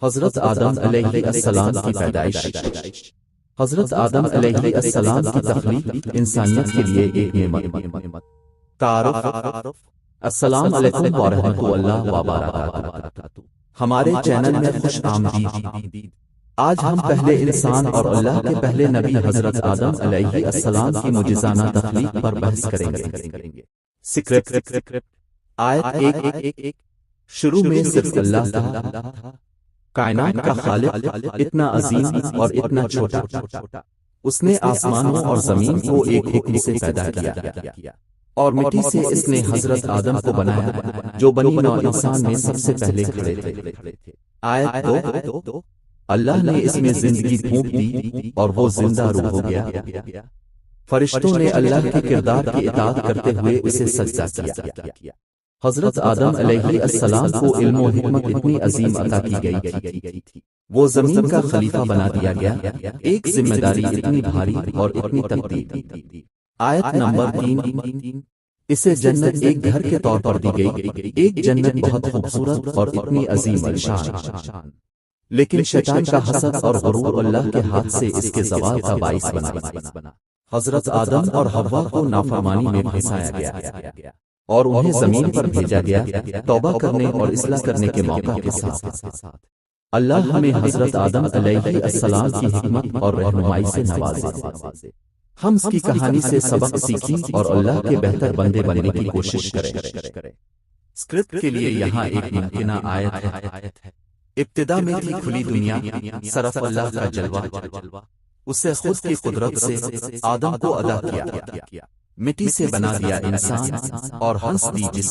حضرت آدم علیہ السلام کی پیدائش۔ حضرت آدم علیہ السلام کی تخلیق انسانیت کے لیے ایک نعمت۔ تعارف۔ السلام علیکم ورحمۃ اللہ وبرکاتہ۔ ہمارے چینل میں خوش آمدید۔ آج ہم پہلے انسان اور اللہ کے پہلے نبی حضرت آدم علیہ السلام کی معجزانہ تخلیق پر بحث کریں گے۔ سکرپٹ آیت 1 شروع میں صرف اللہ تھا، کائنات کا خالق، اتنا عظیم اور اتنا چھوٹا۔ اس نے آسمانوں اور زمین کو ایک حکم سے پیدا کیا اور مٹی سے اس نے حضرت آدم کو بنایا جو بنی نوع انسان میں سب سے پہلے کھڑے تھے۔ آیت 2 اللہ نے اس میں زندگی پھونک دی اور وہ زندہ روح ہو گیا۔ فرشتوں نے اللہ کے کردار کی اطاعت کرتے ہوئے اسے سجدہ کیا۔ حضرت آدم علیہ السلام کو علم و حکمت اتنی عظیم عطا کی گئی تھی، وہ زمین کا خلیفہ بنا دیا گیا۔ ایک ذمہ داری اتنی بھاری اور اتنی تقدیر۔ آیت نمبر 3 اسے جنت ایک گھر کے طور پر دی گئی، ایک جنت بہت خوبصورت اور اتنی عظیم الشان، لیکن شیطان کا حسد اور غرور اللہ کے ہاتھ سے اس کے زوال کا باعث بنا۔ حضرت آدم اور حوا کو نافرمانی میں پھنسایا گیا اور انہیں زمین پر بھیجا گیا توبہ کرنے اور اصلاح کرنے کے موقع کے ساتھ۔ اللہ ہمیں حضرت آدم علیہ السلام کی حکمت اور رہنمائی سے نوازے۔ ہم اس کی کہانی سے سبق سیکھیں اور اللہ کے بہتر بندے بننے کی کوشش کریں۔ اسکرپٹ کے لیے یہاں ایک ممکنہ آیت ہے۔ ابتدا میں تھی کھلی دنیا، صرف اللہ کا جلوہ، اس سے خود کی قدرت سے آدم کو ادا کیا، مٹی سے بنا دیا انسان اور ہنس دی جس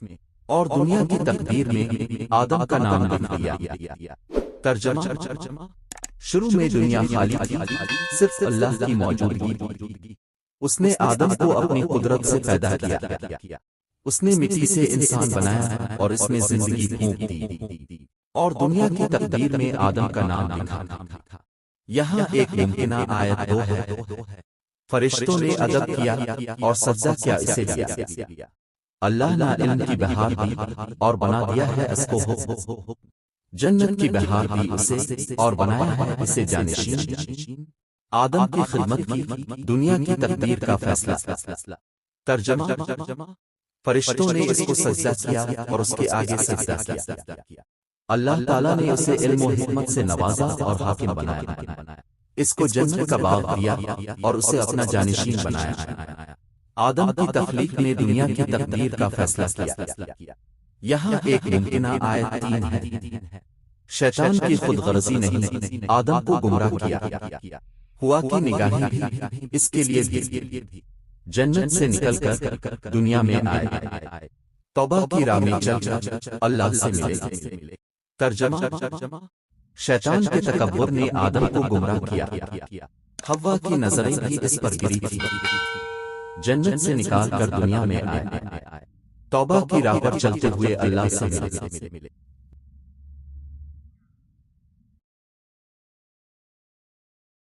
میں، اور دنیا کی تقدیر میں آدم کا نام لکھ دیا۔ ترجمہ شروع میں دنیا خالی تھی، صرف اللہ کی موجودگی۔ اس نے آدم کو اپنی قدرت سے پیدا کیا، اس نے مٹی سے انسان بنایا اور اس میں زندگی پھونک دی، اور دنیا کی تقدیر میں آدم کا نام لکھا۔ یہاں ایک ممکنہ آیت 2 ہے۔ فرشتوں نے ادب کیا اور سجدہ کیا اسے لیا۔ اللہ نے علم کی بہار دی اور بنا دیا ہے اس کو حکم، جنت کی بہار دی اسے اور بنایا ہے اسے جانشین۔ آدم کی خدمت کی، دنیا کی تقدیر کا فیصلہ۔ ترجمہ فرشتوں نے اس کو سجدہ کیا اور اس کے آگے سجدہ کیا۔ اللہ تعالیٰ نے اسے علم و حکمت سے نوازا اور حاکم بنایا، اس کو جنت کا باغ دیا اور اسے اپنا جانشین بنایا۔ آدم کی تخلیق نے دنیا کی تقدیر کا فیصلہ کیا۔ یہاں ایک ممکنہ آیت 3 ہے۔ شیطان کی خود غرضی نہیں آدم کو گمراہ کیا، ہوا کی نگاہیں بھی اس کے لیے بھی جنت سے نکل کر دنیا میں آئے، توبہ کی راہ میں چل اللہ سے ملے۔ ترجمہ شیطان کے تکبر نے آدم کو گمراہ کیا، حوا کی نظریں بھی اس پر گری تھی، جنت سے نکال کر دنیا میں آئے، توبہ کی راہ پر چلتے ہوئے اللہ سے ملے۔